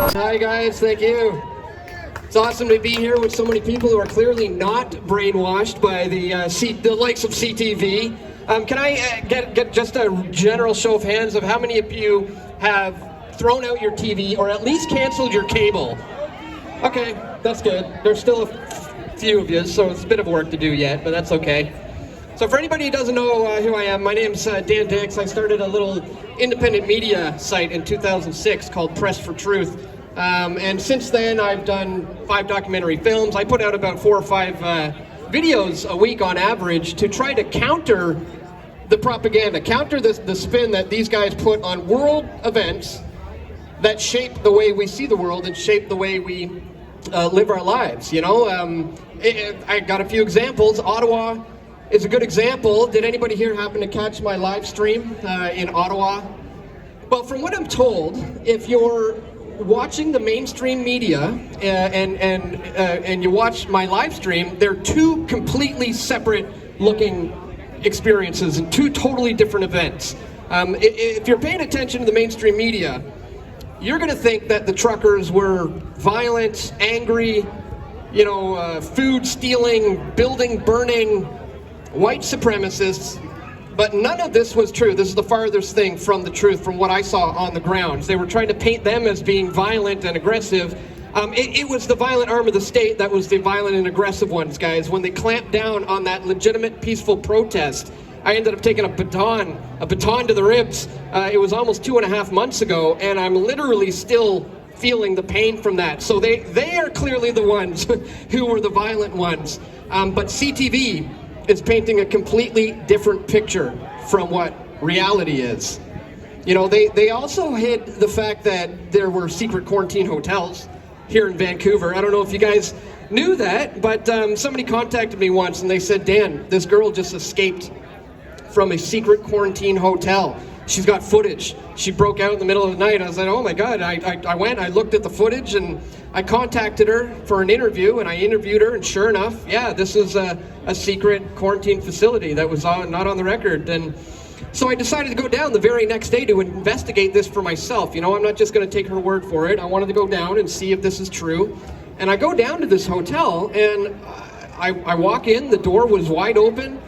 Hi guys, thank you. It's awesome to be here with so many people who are clearly not brainwashed by the likes of CTV. Can I get just a general show of hands of how many of you have thrown out your TV or at least canceled your cable? Okay, that's good. There's still a few of you, so it's a bit of work to do yet, but that's okay. So for anybody who doesn't know who I am, my name's Dan Dicks. I started a little independent media site in 2006 called Press for Truth. And since then, I've done 5 documentary films. I put out about 4 or 5 videos a week on average to try to counter the propaganda, counter the spin that these guys put on world events that shape the way we see the world and shape the way we live our lives. You know, I got a few examples. Ottawa is a good example. Did anybody here happen to catch my live stream in Ottawa? Well, from what I'm told, if you're watching the mainstream media and you watch my live stream, they're 2 completely separate looking experiences and 2 totally different events. If you're paying attention to the mainstream media, you're going to think that the truckers were violent, angry, you know, food stealing, building burning, white supremacists, but none of this was true. This is the farthest thing from the truth from what I saw on the ground. They were trying to paint them as being violent and aggressive. It was the violent arm of the state that was the violent and aggressive ones, guys. When they clamped down on that legitimate, peaceful protest, I ended up taking a baton to the ribs. It was almost 2.5 months ago, and I'm literally still feeling the pain from that. So they are clearly the ones who were the violent ones. But CTV is painting a completely different picture from what reality is. You know, they also hid the fact that there were secret quarantine hotels here in Vancouver. I don't know if you guys knew that, but somebody contacted me once and they said, Dan, this girl just escaped from a secret quarantine hotel. She's got footage. She broke out in the middle of the night. I was like, oh my God. I went, I looked at the footage and I contacted her for an interview and I interviewed her, and sure enough, yeah, this is a secret quarantine facility that was not on the record. And so I decided to go down the very next day to investigate this for myself. You know, I'm not just going to take her word for it. I wanted to go down and see if this is true. And I go down to this hotel and I walk in, the door was wide open.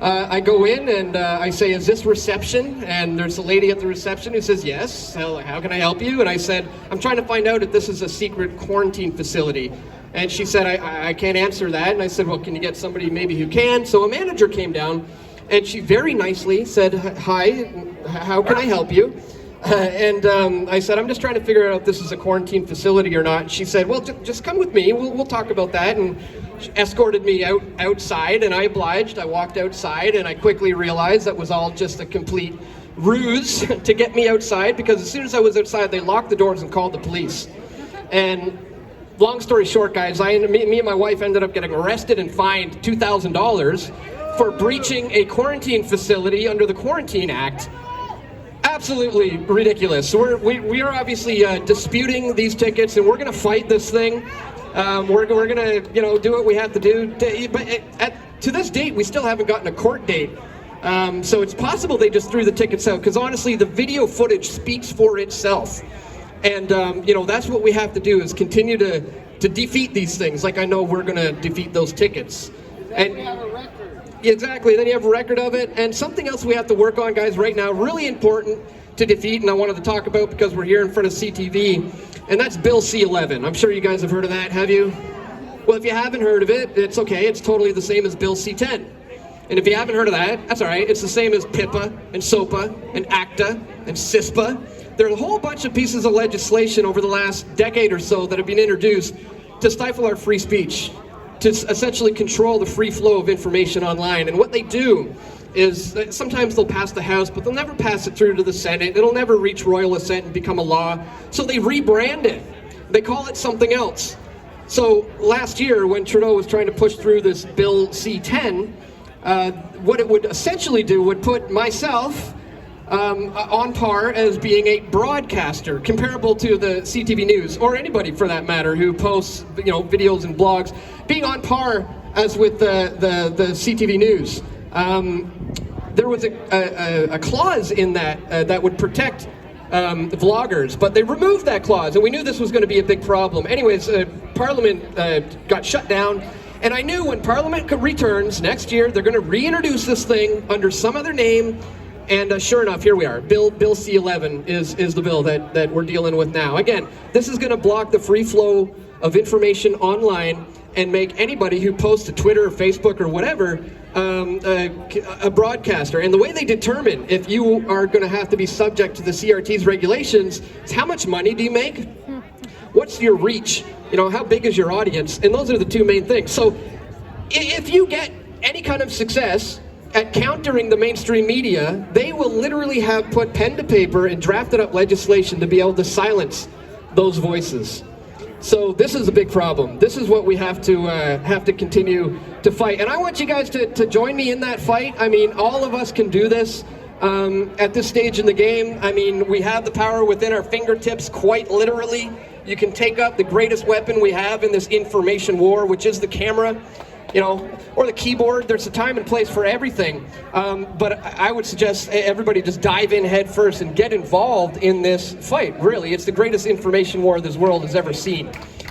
I go in and I say, is this reception? And there's a lady at the reception who says, yes. How can I help you? And I said, I'm trying to find out if this is a secret quarantine facility. And she said, I can't answer that. And I said, well, can you get somebody maybe who can? So a manager came down and she very nicely said, hi, how can I help you? And I said, I'm just trying to figure out if this is a quarantine facility or not. And she said, well, just come with me. We'll talk about that. And she escorted me outside, and I obliged. I walked outside, and I quickly realized that was all just a complete ruse to get me outside, because as soon as I was outside, they locked the doors and called the police. And long story short, guys, me and my wife ended up getting arrested and fined $2,000 for breaching a quarantine facility under the Quarantine Act. Absolutely ridiculous. So we are obviously disputing these tickets, and we're going to fight this thing. We're going to, you know, do what we have to do. But to this date, we still haven't gotten a court date. So it's possible they just threw the tickets out, because honestly, the video footage speaks for itself. And, you know, that's what we have to do, is continue to defeat these things, like I know we're going to defeat those tickets. And we have a record. Exactly, then you have a record of it. And something else we have to work on, guys, right now, really important to defeat, and I wanted to talk about because we're here in front of CTV, and that's Bill C-11. I'm sure you guys have heard of that, have you? Well, if you haven't heard of it, it's okay. It's totally the same as Bill C-10. And if you haven't heard of that, that's all right. It's the same as PIPA and SOPA and ACTA and CISPA. There are a whole bunch of pieces of legislation over the last decade or so that have been introduced to stifle our free speech, to essentially control the free flow of information online. And what they do is that sometimes they'll pass the House, but they'll never pass it through to the Senate. It'll never reach royal assent and become a law. So they rebrand it. They call it something else. So last year, when Trudeau was trying to push through this Bill C-10, what it would essentially do would put myself on par as being a broadcaster, comparable to the CTV News, or anybody for that matter who posts, you know, videos and blogs, being on par as with the CTV News. There was a clause in that that would protect vloggers, but they removed that clause, and we knew this was going to be a big problem. Anyways, Parliament got shut down, and I knew when Parliament returns next year, they're going to reintroduce this thing under some other name, and sure enough, here we are. Bill C-11 is the bill that we're dealing with now. Again, this is going to block the free flow of information online and make anybody who posts to Twitter or Facebook or whatever a broadcaster. And the way they determine if you are going to have to be subject to the CRT's regulations is how much money do you make? What's your reach? You know, how big is your audience? And those are the two main things. So if you get any kind of success at countering the mainstream media, they will literally have put pen to paper and drafted up legislation to be able to silence those voices. So this is a big problem. This is what we have to continue to fight. And I want you guys to join me in that fight. I mean, all of us can do this at this stage in the game. I mean, we have the power within our fingertips, quite literally. You can take up the greatest weapon we have in this information war, which is the camera, you know, or the keyboard. There's a time and place for everything. But I would suggest everybody just dive in head first and get involved in this fight. Really, it's the greatest information war this world has ever seen.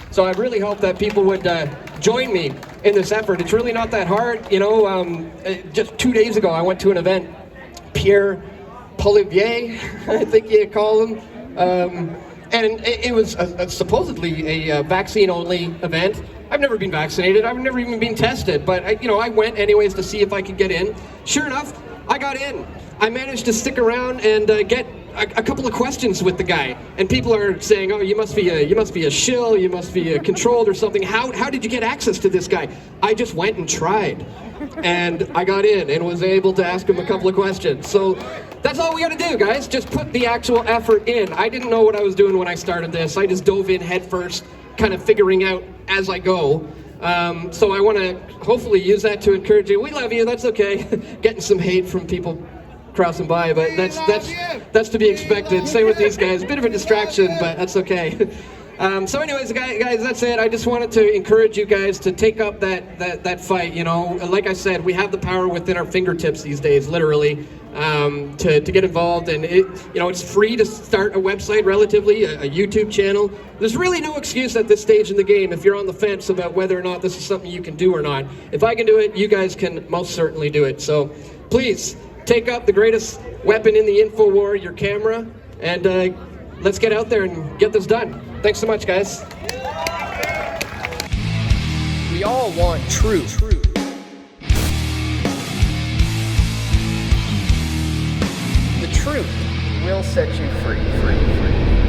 So I really hope that people would join me in this effort. It's really not that hard. You know, just 2 days ago, I went to an event, Pierre Polivier, I think you call him. And it was supposedly a vaccine-only event. I've never been vaccinated. I've never even been tested. But I went anyways to see if I could get in. Sure enough, I got in. I managed to stick around and get a couple of questions with the guy. And people are saying, "Oh, you must be a shill. You must be controlled or something." How did you get access to this guy? I just went and tried, and I got in and was able to ask him a couple of questions. So that's all we got to do, guys. Just put the actual effort in. I didn't know what I was doing when I started this. I just dove in head first, kind of figuring out as I go. So I want to hopefully use that to encourage you. We love you. That's okay. Getting some hate from people crossing by, but that's to be expected. Same with these guys. Bit of a distraction, but that's okay. So anyways, guys, that's it. I just wanted to encourage you guys to take up that fight. You know, like I said, we have the power within our fingertips these days, literally, to get involved. And it's free to start a website, relatively, a YouTube channel. There's really no excuse at this stage in the game if you're on the fence about whether or not this is something you can do or not. If I can do it, you guys can most certainly do it. So please take up the greatest weapon in the info war, your camera, and let's get out there and get this done. Thanks so much, guys. We all want truth. The truth will set you free.